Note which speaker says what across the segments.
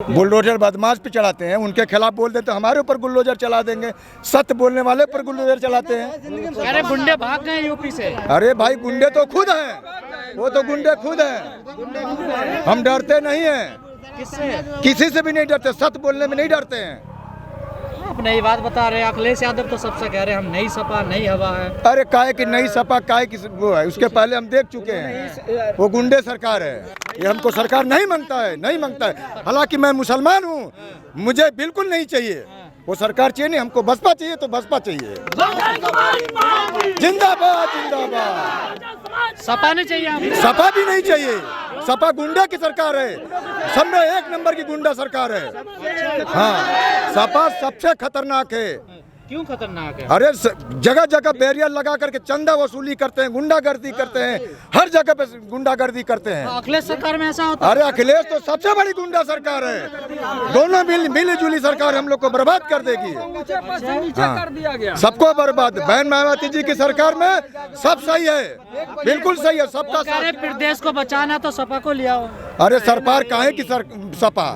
Speaker 1: Bulldozer बदमाश पे चलाते हैं, उनके खिलाफ बोल देते हमारे ऊपर बुलडोजर चला देंगे। सत्य बोलने वाले पर बुलडोजर चलाते हैं।
Speaker 2: अरे गुंडे भाग गए यूपी से।
Speaker 1: अरे भाई गुंडे तो खुद हैं, वो तो गुंडे खुद हैं। हम डरते नहीं हैं,
Speaker 2: किससे?
Speaker 1: किसी से भी नहीं डरते, सत्य बोलने में नहीं डरते हैं।
Speaker 2: आप नई बात बता रहे हैं। अखिलेश यादव तो सबसे कह रहे हैं हम नई सपा नई हवा है।
Speaker 1: अरे काहे की नई सपा, काहे की वो है, उसके पहले हम देख चुके हैं। वो गुंडे सरकार है, ये हमको सरकार नहीं मांगता है, नहीं मांगता है। हालांकि मैं मुसलमान हूँ, मुझे बिल्कुल नहीं चाहिए वो सरकार, चाहिए नहीं हमको। बसपा चाहिए तो बसपा चाहिए। जिंदाबाद जिंदाबाद।
Speaker 2: सपा नहीं चाहिए हमें।
Speaker 1: सपा भी नहीं चाहिए, सपा गुंडा की सरकार है, सब में एक नंबर की गुंडा सरकार है। हाँ, सपा सबसे खतरनाक है।
Speaker 2: क्यों खतरनाक है?
Speaker 1: अरे जगह जगह बैरियर लगा करके चंदा वसूली करते हैं, गुंडागर्दी करते हैं, हर जगह पे गुंडागर्दी करते हैं।
Speaker 2: अखिलेश सरकार में ऐसा होता है?
Speaker 1: अरे अखिलेश तो सबसे बड़ी गुंडा सरकार है। दोनों मिली जुली सरकार हम लोग को बर्बाद कर देगी। हाँ, सबको बर्बाद। बहन मायावती जी की सरकार में सब सही है, बिल्कुल सही है, सबका साथ।
Speaker 2: प्रदेश को बचाना तो सपा को लिया हो।
Speaker 1: अरे सरकार काहे की सपा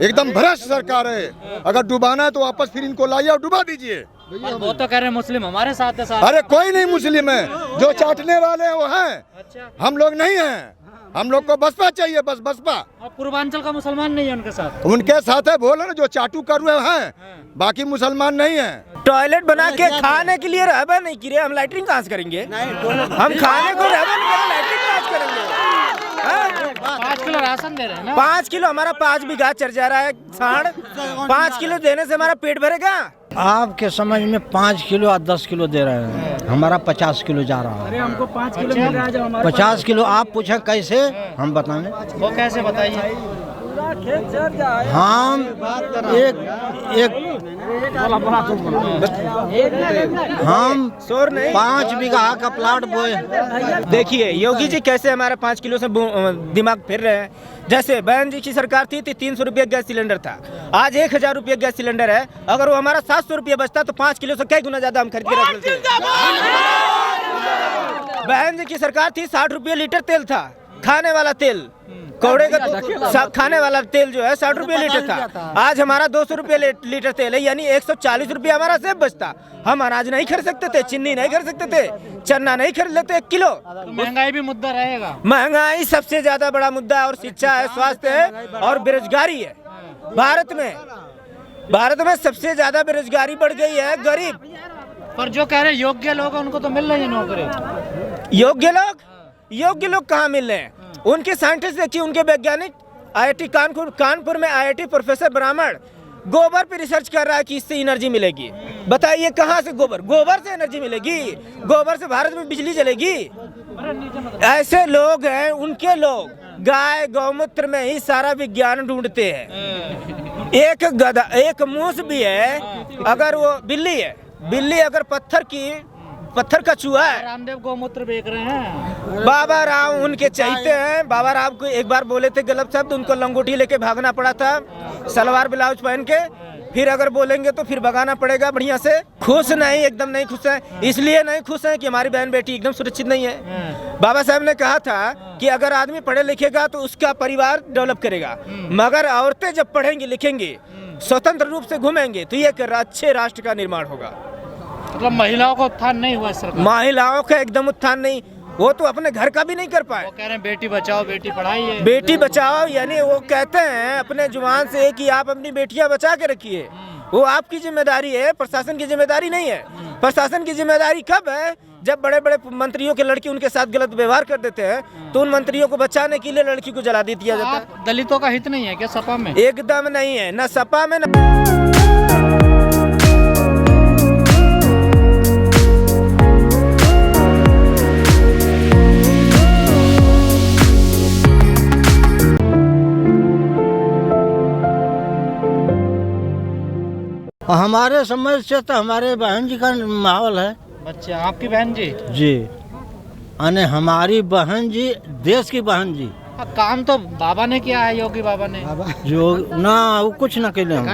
Speaker 1: एकदम भ्रष्ट सरकार है। अगर डुबाना है तो वापस फिर इनको लाइए और डुबा दीजिए।
Speaker 2: वो तो कह रहे हैं मुस्लिम हमारे साथ है।
Speaker 1: अरे कोई नहीं मुस्लिम है, जो चाटने वाले हैं वो हैं।
Speaker 2: अच्छा,
Speaker 1: हम लोग नहीं हैं, हम लोग को बसपा चाहिए, बस बसपा।
Speaker 2: और पूर्वांचल का मुसलमान नहीं है उनके साथ?
Speaker 1: उनके साथ है, बोले ना जो चाटू करुए हैं, बाकी मुसलमान नहीं है।
Speaker 3: टॉयलेट बना के खाने के लिए रहबा नहीं किए, हम लैट्रिन कहाँ से करेंगे? हम खाने को रहबा नहीं करें, लैट्रिन कहाँ से करेंगे?
Speaker 2: 5 किलो राशन दे रहे हैं ना?
Speaker 3: 5 किलो, हमारा 5 बीघा चढ़ जा रहा है साढ़। 5 किलो देने से हमारा पेट भरेगा?
Speaker 4: आपके समझ में 5 किलो या 10 किलो दे रहे हैं, हमारा 50 किलो जा रहा है।
Speaker 2: अरे हमको 5 किलो मिल रहा है, जो हमारे
Speaker 4: 50 किलो आप पूछे कैसे, हम बताएंगे।
Speaker 2: वो कैसे बताइए?
Speaker 4: हम हम 5 बीघा का प्लाट बोए।
Speaker 3: देखिए योगी जी कैसे हमारा 5 किलो से दिमाग फिर रहे हैं। जैसे बहन जी की सरकार थी तो 300 रुपये गैस सिलेंडर था, आज 1000 रुपये गैस सिलेंडर है। अगर वो हमारा 700 रुपये बचता तो 5 किलो से कई गुना ज्यादा हम खरीद के रख लेते। बहन जी की सरकार थी 60 रुपये लीटर तेल था, खाने वाला तेल, कौड़े का खाने वाला तेल जो है 60 रुपये लीटर था। आज हमारा 200 रुपये लीटर तेल है, यानी 140 रुपये हमारा सेब बचता। हम अनाज नहीं खरीद सकते थे, चीनी नहीं खरीद सकते थे, चना नहीं खरीद लेते 1 किलो।
Speaker 2: तो महंगाई भी मुद्दा रहेगा।
Speaker 3: महंगाई सबसे ज्यादा बड़ा मुद्दा है, और शिक्षा है, स्वास्थ्य है और बेरोजगारी है। भारत में सबसे ज्यादा बेरोजगारी बढ़ गई है। गरीब
Speaker 2: पर जो कह रहे हैं योग्य लोग हैं, उनको तो मिल रही है नौकरी।
Speaker 3: योग्य लोग कहाँ मिल रहे हैं? उनके साइंटिस्ट देखिए, उनके वैज्ञानिक। IIT कानपुर में IIT प्रोफेसर ब्राह्मण गोबर पे रिसर्च कर रहा है कि इससे एनर्जी मिलेगी। बताइए कहाँ से गोबर से एनर्जी मिलेगी? गोबर से भारत में बिजली चलेगी? ऐसे लोग हैं, उनके लोग गाय गौमूत्र में ही सारा विज्ञान ढूंढते हैं। एक मूस भी है, अगर वो बिल्ली अगर पत्थर का चूहा है।
Speaker 2: रामदेव गौमूत्र बेच रहे हैं।
Speaker 3: बाबा राम उनके चाहते हैं। बाबा राम को एक बार बोले थे गलत शब्द, उनको लंगोटी लेके भागना पड़ा था, सलवार ब्लाउज पहन के। फिर अगर बोलेंगे तो फिर भगाना पड़ेगा बढ़िया से। खुश नहीं, एकदम नहीं खुश है। इसलिए नहीं खुश है कि हमारी बहन बेटी एकदम सुरक्षित नहीं है। बाबा साहब ने कहा था कि अगर आदमी पढ़े लिखेगा तो उसका परिवार डेवलप करेगा, मगर औरतें जब पढ़ेंगी लिखेंगी, स्वतंत्र रूप से घूमेंगे, तो ये अच्छे राष्ट्र का निर्माण होगा।
Speaker 2: मतलब महिलाओं का उत्थान नहीं हुआ सरकार?
Speaker 3: महिलाओं का एकदम उत्थान नहीं, वो तो अपने घर का भी नहीं कर पाए।
Speaker 2: वो कह रहे हैं बेटी बचाओ बेटी पढ़ाइए।
Speaker 3: बेटी बचाओ, यानी वो कहते हैं अपने जुबान से कि आप अपनी बेटियां बचा के रखिए। वो आपकी जिम्मेदारी है, प्रशासन की जिम्मेदारी नहीं है। प्रशासन की जिम्मेदारी कब है? जब बड़े बड़े मंत्रियों के लड़की उनके साथ गलत व्यवहार कर देते हैं तो उन मंत्रियों को बचाने के लिए लड़की को जला दिया जाता है।
Speaker 2: दलितों का हित नहीं है क्या सपा में?
Speaker 3: एकदम नहीं है, न सपा में न।
Speaker 4: हमारे समझ से तो हमारे बहन जी का माहौल है।
Speaker 2: अच्छा, आपकी बहन जी?
Speaker 4: जी, अने हमारी बहन जी, देश की बहन जी।
Speaker 2: काम तो बाबा ने किया है, योगी बाबा ने।
Speaker 4: जो ना वो कुछ ना केले हम,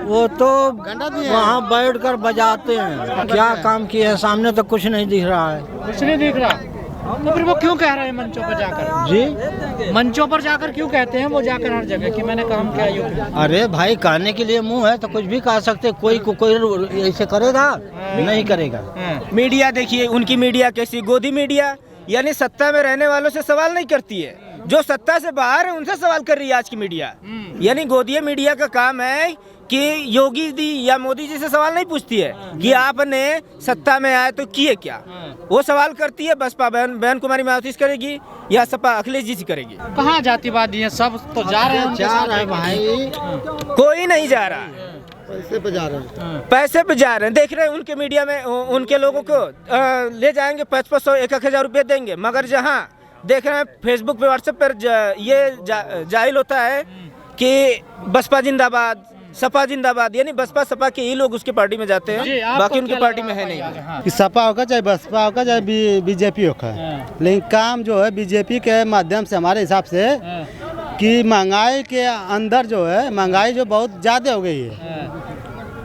Speaker 4: वो तो वहाँ बैठ कर बजाते हैं। क्या काम किए हैं? सामने तो कुछ नहीं दिख रहा है।
Speaker 2: कुछ नहीं दिख रहा। तो फिर वो क्यों कह रहे हैं मंचों पर जाकर?
Speaker 4: जी
Speaker 2: मंचों पर जाकर क्यों कहते हैं वो जाकर हर जगह कि मैंने काम किया यूपी?
Speaker 4: अरे भाई कहने के लिए मुंह है तो कुछ भी कह सकते, कोई ऐसे करेगा नहीं करेगा।
Speaker 3: मीडिया देखिए, उनकी मीडिया कैसी, गोदी मीडिया, यानी सत्ता में रहने वालों से सवाल नहीं करती है, जो सत्ता से बाहर है उनसे सवाल कर रही है आज की मीडिया। यानी गोदी मीडिया का काम है कि योगी जी या मोदी जी से सवाल नहीं पूछती है कि आपने सत्ता में आए तो किए क्या, वो सवाल करती है बसपा बहन कुमारी मायावती से करेगी या सपा अखिलेश जी से करेगी।
Speaker 2: कहाँ जातिवादी हैं सब, तो जा रहे हैं उनके साथ है
Speaker 4: भाई,
Speaker 3: कोई नहीं जा रहा,
Speaker 4: पैसे पे जा रहे हैं,
Speaker 3: पैसे पे जा रहे हैं। देख रहे हैं उनके मीडिया में उनके लोगों को ले जाएंगे 500 1,000 रुपये देंगे, मगर जहाँ देख रहे हैं फेसबुक पे व्हाट्सएप पर जाहिल होता है कि बसपा जिंदाबाद सपा जिंदाबाद, यानी बसपा सपा के ही लोग उसके पार्टी में जाते हैं, बाकी उनकी पार्टी में है नहीं।
Speaker 5: कि सपा होगा चाहे बसपा होगा चाहे बीजेपी होगा, लेकिन काम जो है बीजेपी के माध्यम से हमारे हिसाब से कि महंगाई के अंदर जो है महंगाई जो बहुत ज़्यादा हो गई है।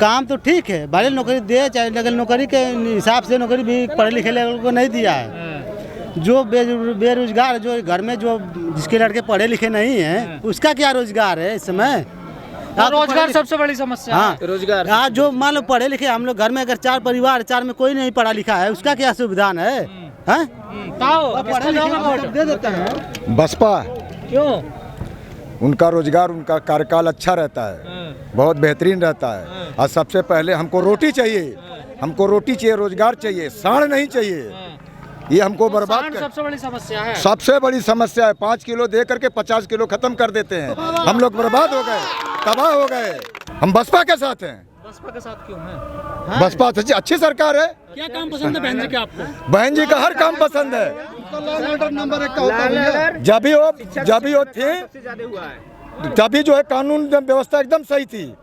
Speaker 5: काम तो ठीक है, भले नौकरी दे चाहे, लेकिन नौकरी के हिसाब से नौकरी भी पढ़े लिखे लोगों को नहीं दिया है। जो बेरोजगार जो घर में जो जिसके लड़के पढ़े लिखे नहीं हैं उसका क्या रोजगार है इस समय?
Speaker 2: रोजगार सबसे बड़ी समस्या है।
Speaker 3: रोजगार
Speaker 5: आज जो मान लो पढ़े लिखे हम लोग घर में अगर 4 परिवार 4 में कोई नहीं पढ़ा लिखा है उसका क्या सुविधान है?
Speaker 4: दे देते हैं।
Speaker 1: बसपा,
Speaker 2: क्यों?
Speaker 1: उनका रोजगार उनका कार्यकाल अच्छा रहता है, बहुत बेहतरीन रहता है। और सबसे पहले हमको रोटी चाहिए, हमको रोटी चाहिए, रोजगार चाहिए, साड़ नहीं चाहिए। ये हमको बर्बाद कर,
Speaker 2: सबसे बड़ी समस्या है।
Speaker 1: सबसे बड़ी समस्या है। 5 किलो दे करके 50 किलो खत्म कर देते हैं। हम लोग बर्बाद हो गए, तबाह हो गए। हम बसपा के साथ हैं।
Speaker 2: बसपा के साथ क्यों है?
Speaker 1: बसपा अच्छी सरकार है।
Speaker 2: क्या काम पसंद है बहन जी के आपको?
Speaker 1: बहन जी का हर काम पसंद है। जब भी वो थे तभी जो है कानून व्यवस्था एकदम सही थी,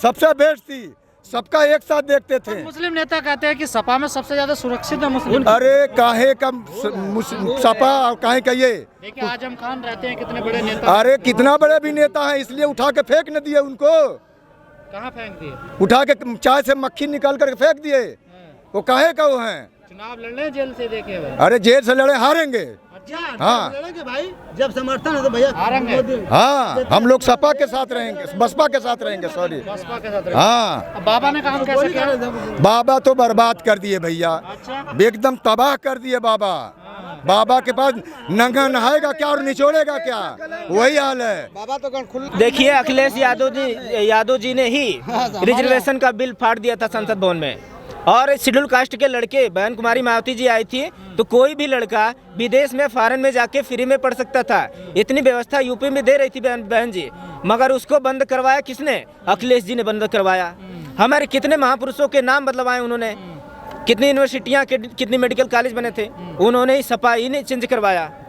Speaker 1: सबसे बेस्ट थी, सबका एक साथ देखते थे।
Speaker 2: मुस्लिम नेता कहते हैं कि सपा में सबसे ज्यादा सुरक्षित है मुस्लिम।
Speaker 1: अरे काहे का सपा और काहे का ये?
Speaker 2: देखिए आजम खान रहते हैं, कितने बड़े नेता।
Speaker 1: अरे कितना बड़े भी नेता है, इसलिए उठा के फेंक न दिए उनको।
Speaker 2: कहाँ फेंक दिए?
Speaker 1: उठा के चाय से मक्खी निकाल कर फेंक दिए। वो काहे का वो हैं?
Speaker 2: चुनाव लड़ने जेल से देखे हुए।
Speaker 1: अरे जेल से लड़े हारेंगे। हाँ
Speaker 4: लड़ेंगे भाई, जब समर्थन है तो भैया
Speaker 2: हारेंगे।
Speaker 1: हाँ, हम लोग सपा के साथ रहेंगे, बसपा के साथ रहेंगे, सॉरी
Speaker 2: बसपा के साथ।
Speaker 1: हाँ,
Speaker 2: अब बाबा ने काम कैसे किया?
Speaker 1: बाबा तो बर्बाद कर दिए भैया, एकदम तबाह कर दिए बाबा। बाबा के पास नंगा नहाएगा क्या और निचोड़ेगा क्या, वही हाल है।
Speaker 4: बाबा तो
Speaker 3: देखिए अखिलेश यादव जी ने ही रिजर्वेशन का बिल फाड़ दिया था संसद भवन में, और शेड्यूल कास्ट के लड़के बहन कुमारी मायावती जी आई थी तो कोई भी लड़का विदेश में फॉरेन में जाके फ्री में पढ़ सकता था। इतनी व्यवस्था यूपी में दे रही थी बहन जी, मगर उसको बंद करवाया किसने? अखिलेश जी ने बंद करवाया। हमारे कितने महापुरुषों के नाम बदलवाए उन्होंने, कितनी यूनिवर्सिटियाँ कितनी मेडिकल कॉलेज बने थे, उन्होंने ही सपा ही ने चेंज करवाया।